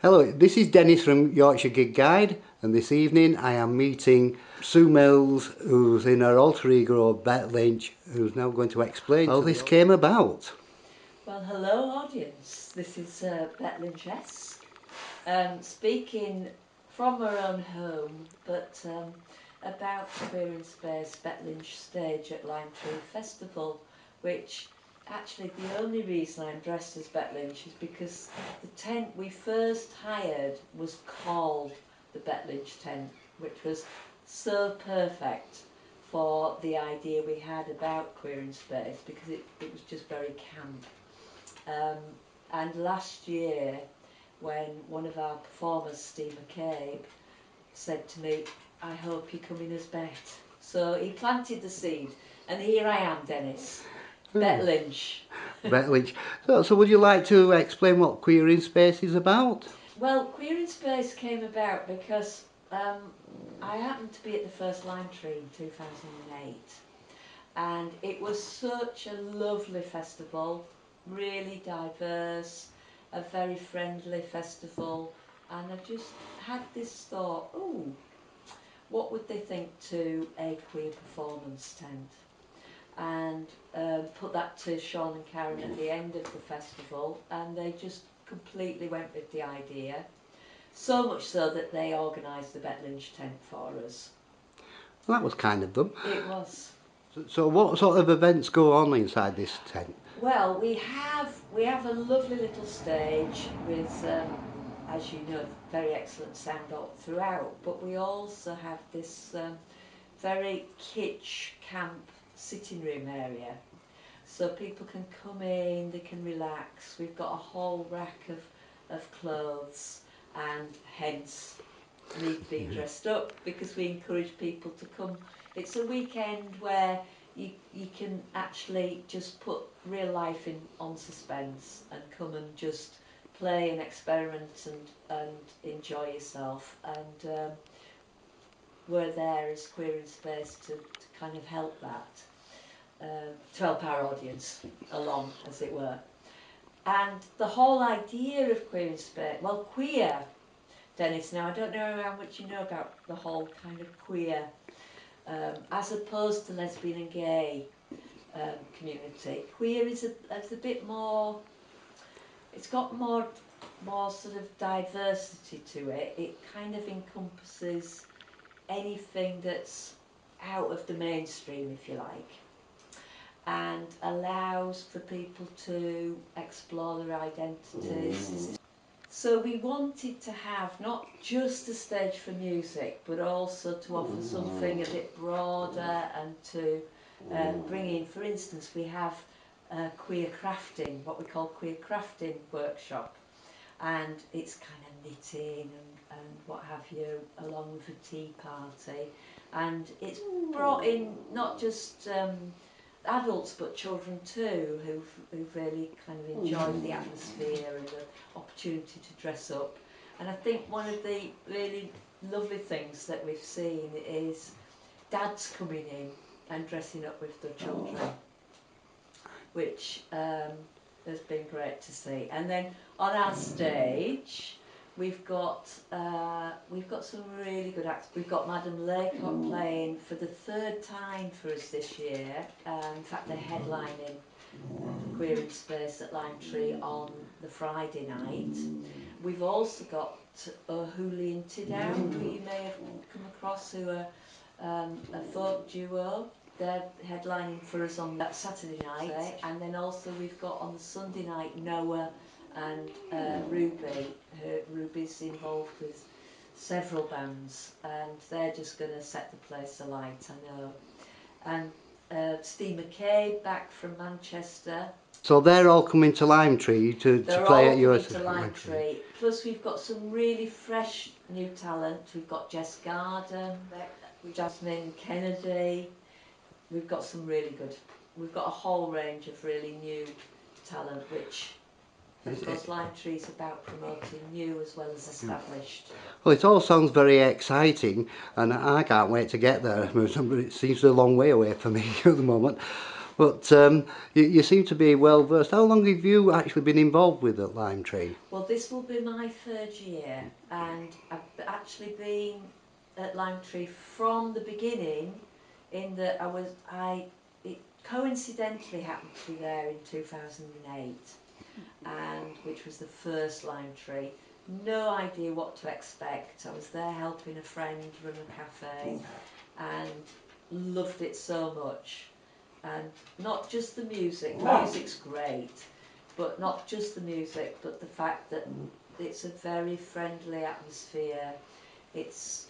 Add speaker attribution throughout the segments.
Speaker 1: Hello, this is Dennis from Yorkshire Gig Guide, and this evening I am meeting Sue Mills, who's in her alter ego Bet Lynch, who's now going to explain how this came about.
Speaker 2: Well, hello audience, this is Bet Lynchess, speaking from her own home, but about Queerinspace Bet Lynch stage at Limetree Festival, which actually the only reason I'm dressed as Bet Lynch is because the tent we first hired was called the Bet Lynch tent, which was so perfect for the idea we had about Queerinspace because it was just very camp. And last year, when one of our performers, Steve McCabe, said to me, I hope you come in as Bet. So he planted the seed, and here I am, Dennis. Bet Lynch.
Speaker 1: Bet Lynch. So would you like to explain what Queerinspace is about?
Speaker 2: Well, Queerinspace came about because I happened to be at the first Limetree in 2008, and it was such a lovely festival, really diverse, a very friendly festival, and I just had this thought, oh, what would they think to a queer performance tent? And put that to Sean and Karen at the end of the festival, and they just completely went with the idea, so much so that they organised the Bet Lynch tent for us.
Speaker 1: Well, that was kind of them.
Speaker 2: It was.
Speaker 1: So what sort of events go on inside this tent?
Speaker 2: Well, we have a lovely little stage with, as you know, very excellent sound all throughout. But we also have this very kitsch camp sitting room area, so people can come in, they can relax. We've got a whole rack of clothes, and hence me being dressed up, because we encourage people to come. It's a weekend where you can actually just put real life on suspense and come and just play and experiment and enjoy yourself, and we're there as Queerinspace to kind of help that, to help our audience along, as it were. And the whole idea of Queerinspace, well, queer, Dennis, now I don't know how much you know about the whole kind of queer, as opposed to lesbian and gay community. Queer is a bit more, it's got more sort of diversity to it. It kind of encompasses anything that's out of the mainstream, if you like, and allows for people to explore their identities. So we wanted to have not just a stage for music, but also to offer something a bit broader, and to bring in, for instance, we have queer crafting, what we call queer crafting workshop, and it's kind of knitting and what have you, along with a tea party, and it's brought in not just adults but children too, who've really kind of enjoyed the atmosphere and the opportunity to dress up. And I think one of the really lovely things that we've seen is dads coming in and dressing up with their children, which has been great to see. And then on our stage we've got some really good acts. We've got Madam Laycock playing for the third time for us this year. In fact, they're headlining Queerinspace at Limetree on the Friday night. We've also got Hooli and Tiddown, who you may have come across, who are a folk duo. They're headlining for us on that Saturday night, and then also we've got on the Sunday night Noah and Ruby. Ruby's involved with several bands, and they're just going to set the place alight, I know. And Steve McCabe back from Manchester.
Speaker 1: So they're all coming to Limetree to play at yours.
Speaker 2: They're all coming to Limetree. Plus we've got some really fresh new talent. We've got Jess Garden, Jasmine Kennedy. We've got some really good, we've got a whole range of really new talent, which of course Limetree is about promoting new as well as established.
Speaker 1: Well, it all sounds very exciting, and I can't wait to get there. It seems a long way away for me at the moment. But you seem to be well versed. How long have you actually been involved with the Limetree?
Speaker 2: Well, this will be my third year, and I've actually been at Limetree from the beginning. In that it coincidentally happened to be there in 2008, and which was the first Limetree. No idea what to expect. I was there helping a friend run a cafe, and loved it so much. And not just the music. The music's great, but not just the music, but the fact that it's a very friendly atmosphere. It's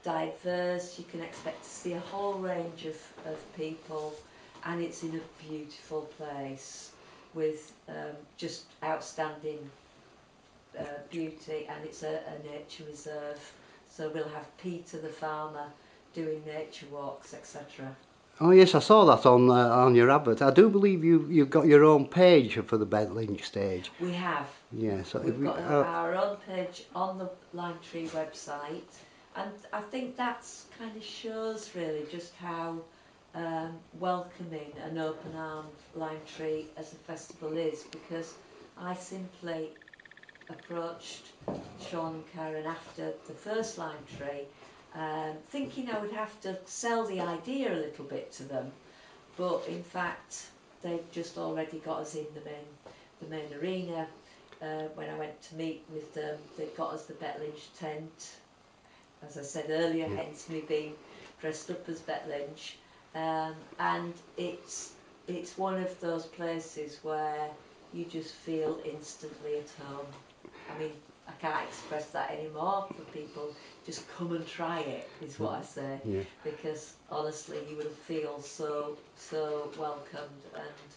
Speaker 2: diverse, you can expect to see a whole range of people, and it's in a beautiful place with just outstanding beauty, and it's a nature reserve, so we'll have Peter the farmer doing nature walks, etc.
Speaker 1: Oh yes, I saw that on your advert. I do believe you've got your own page for the Bet Lynch stage.
Speaker 2: We have.
Speaker 1: Yeah, so
Speaker 2: We've got our own page on the Limetree website, and I think that's kind of shows really just how welcoming and open-armed Limetree as a festival is, because I simply approached Sean and Karen after the first Limetree, thinking I would have to sell the idea a little bit to them, but in fact they've just already got us in the main arena. When I went to meet with them, they got us the Bet Lynch tent, as I said earlier, hence me being dressed up as Bet Lynch, and it's one of those places where you just feel instantly at home. I mean, I can't express that anymore for people. Just come and try it, is what I say, because honestly you will feel so welcomed, and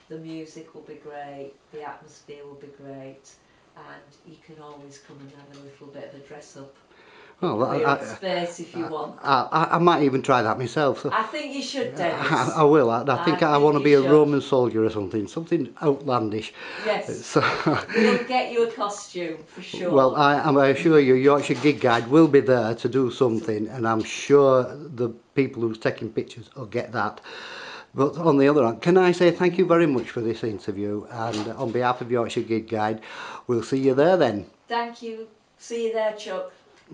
Speaker 2: the music will be great, the atmosphere will be great, and you can always come and have a little bit of a dress up in Queerinspace if you want.
Speaker 1: I might even try that myself. So
Speaker 2: I think you should, Dennis.
Speaker 1: I will. I think I want to be a
Speaker 2: should.
Speaker 1: Roman soldier or something outlandish.
Speaker 2: Yes.
Speaker 1: So,
Speaker 2: we'll get you a costume for sure.
Speaker 1: Well, I assure you, Yorkshire Gig Guide will be there to do something, and I'm sure the people who's taking pictures will get that. But on the other hand, can I say thank you very much for this interview, and on behalf of Yorkshire Gig Guide, we'll see you there then.
Speaker 2: Thank you. See you there, Chuck.